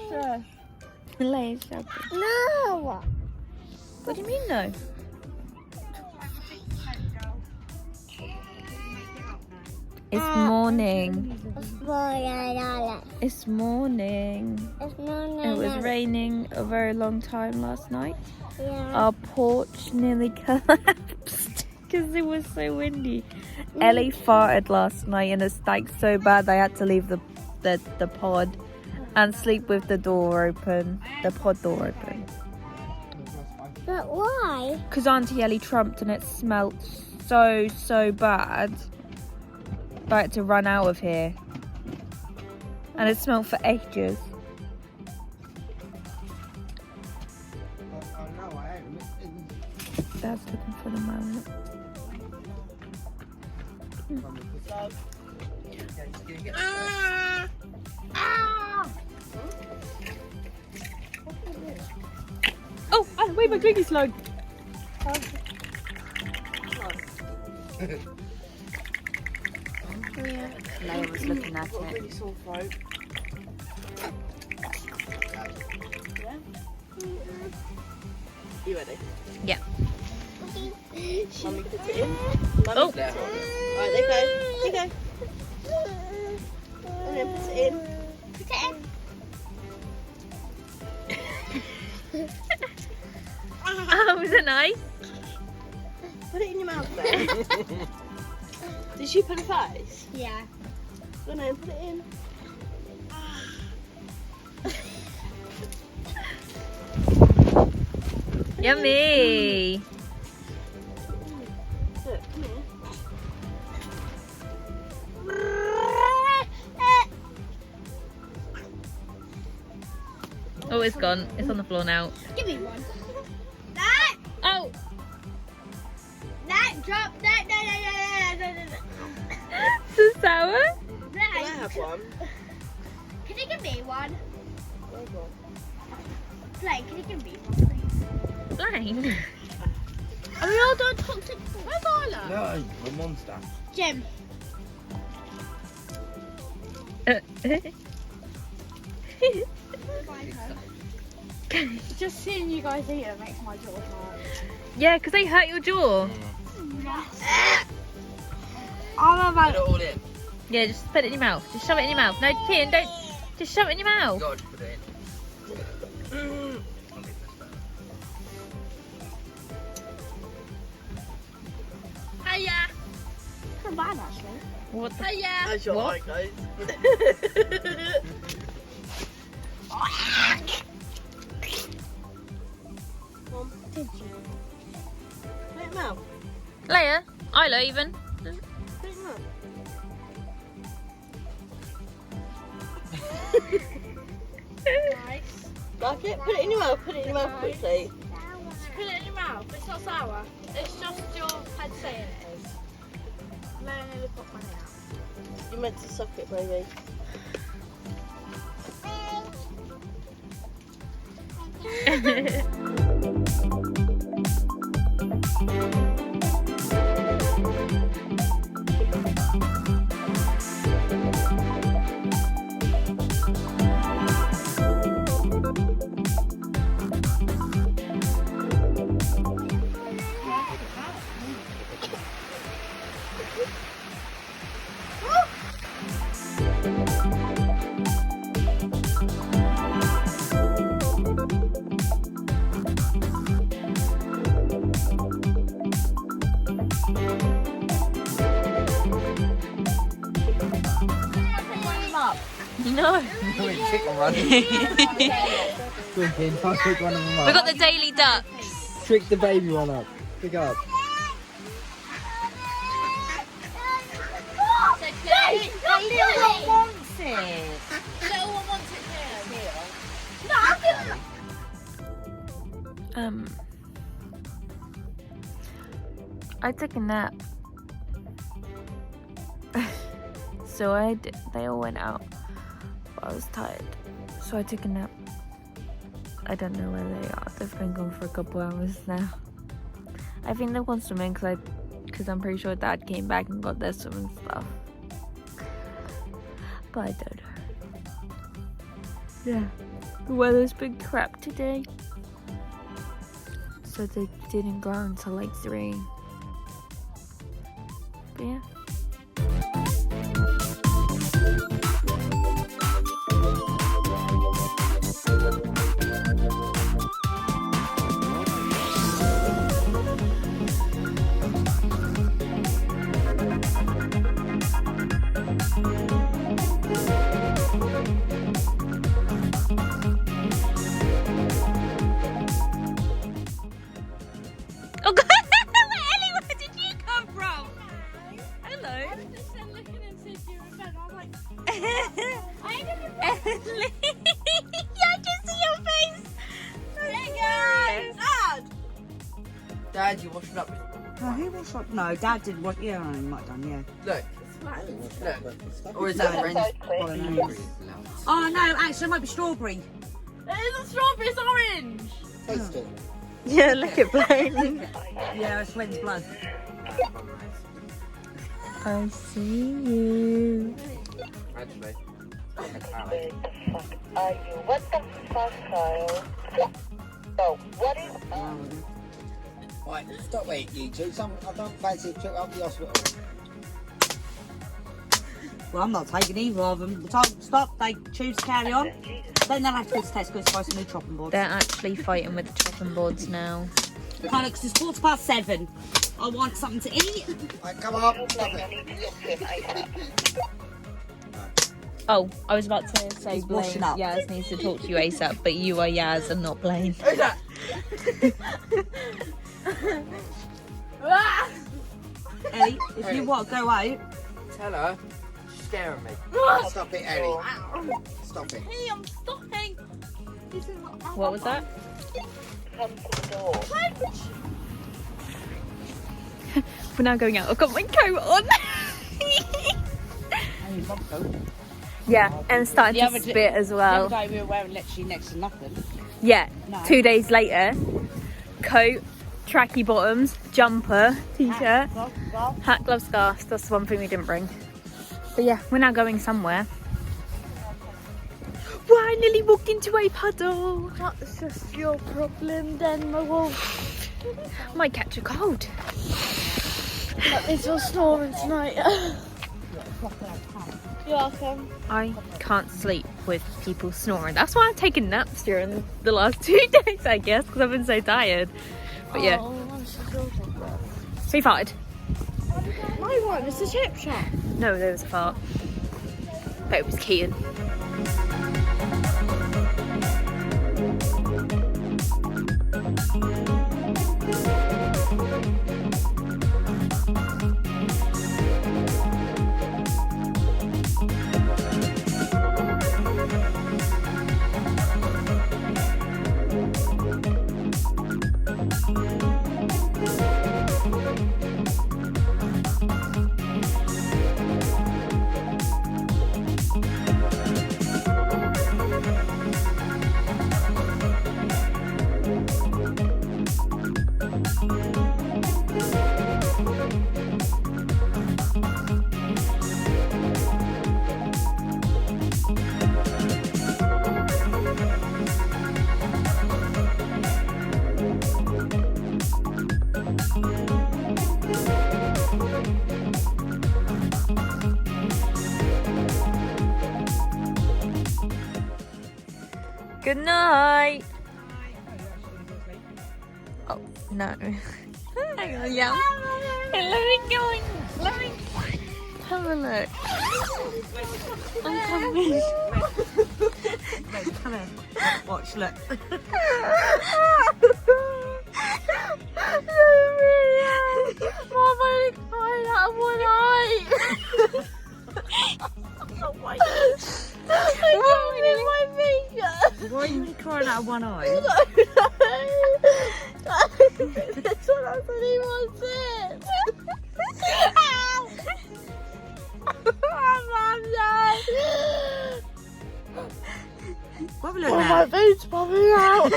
stressed. Leia's shopping. No. What do you mean no? It's morning. It's morning. It was raining a very long time last night. Yeah. Our porch nearly collapsed because it was so windy. Ellie farted last night and it stank so bad I had to leave the pod and sleep with the door open, the pod door open. But why? Because Auntie Ellie trumped and it smelt so bad. I had to run out of here. And it smelled for ages. Dad's looking for the moment. Oh, wait, my cookie slug. Leia was looking at it. Really sore throat. Yeah? You ready? Yeah. Mummy puts it in. Oh. Alright, there you go. There you go. And then put it in. Oh, was it nice? Put it in your mouth there. Did she put a face? Yeah. Go on then, put it in. Yummy. Look, come here. Oh, it's gone. It's on the floor now. Give me one. That. Oh. That drop. That. So sour? Can I have one? Can you give me one? Where's one? Play. Can you give me one, please? Blind. Are we all done toxic? Where's Isla? No, the monster. Jim. Just seeing you guys eat it makes my jaw hurt. Yeah, because they hurt your jaw. I'm Put it about. all in. Yeah, just put it in your mouth. Just shove it in your mouth. No, Tian, don't. Just shove it in your You mouth. gotta put it in. Hiya! Not bad actually. What the? Hiya! That's your What? eye, guys. Mom, Did you? put it in your mouth. Leia? Isla even? Put it in your mouth. Nice. Like it? Put it in your mouth. Put it in your mouth quickly. Put it in your mouth. It's not sour. It's just your head saying it is. Let me nearly put my out. You meant to suck it, baby. No. Chicken run. Good kid, I'll pick one of them up. We got the daily ducks. Trick the baby one up. Pick up. Little one wants it. Little one wants it here. No, I'm gonna. I took a nap. So they all went out. But I was tired. So I took a nap. I don't know where they are. They've been gone for a couple hours now. I think they've gone swimming because I'm pretty sure Dad came back and got their swimming stuff. But I don't know. Yeah. The weather's been crap today. So they didn't go until like 3. But yeah. Oh God! Ellie, where did you come from? Hello. I was just looking and seeing if you were in bed. I was like, I ain't in bed. Ellie! Yeah, I can see your face. Hey guys! Dad, you washing up? No, who washed up? No, Dad didn't wash. Yeah, no, he might have done, yeah. Look. Look. Or is that Ren's? Bolognese. Oh no, actually, it might be strawberry. It isn't strawberry, it's orange. Taste it. Yeah, look at Blaine. Yeah, it's Ren's blood. I see you. Actually. Are you? What the fuck, Kyle? So, what is Right, stop it, you two. I don't fancy a trip up the hospital. Well, I'm not taking either of them. The time stop, they choose to carry on. Then they'll have to go to Tesco to buy some new chopping boards. They're actually fighting with the chopping boards now. Kind of, 'cause it's 7:15. I want something to eat. Right, come on, stop it. Oh, I was about to say He's Blaine. washing up. Yaz needs to talk to you ASAP, but you are Yaz and not Blaine. Who's that? Ellie, if you want to go out, Tell her. She's scaring me. Stop it, Ellie. Stop it. Hey, I'm stopping. This is not What was that? come to the door? We're now going out. I've got my coat on. Yeah, and starting to spit as well. the other day we were wearing literally next to nothing. Yeah, No. 2 days later, coat, tracky bottoms, jumper, t-shirt, hat, gloves, scarf. That's the one thing we didn't bring. But yeah, we're now going somewhere. Wow, I nearly walked into a puddle. That's just your problem then, my wolf. Might catch a cold. That means you're snoring tonight. You're welcome. I can't sleep with people snoring. That's why I've taken naps during the last 2 days, I guess, because I've been so tired. But yeah, Oh, that's just your problem. we farted. My one is a chip shop. No, there was a fart. But it was Kean. Good night. Oh no. Hang on, yeah. Hey, let me go in. Let me have a look. I'm coming. Come here. Watch, look. Mom, I cried out one eye. Oh my god. I can't my finger. Why are you crying out of one eye? This one doesn't even want it. Ow! Mom, no. Have a look Oh, now. my boot's popping out.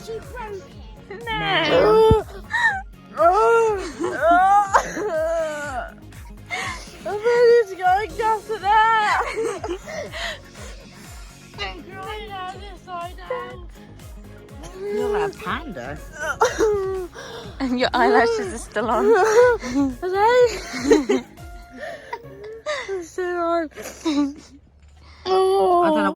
She broke it. No. Right now, this side down. You're a panda. And your eyelashes are still on. I don't know.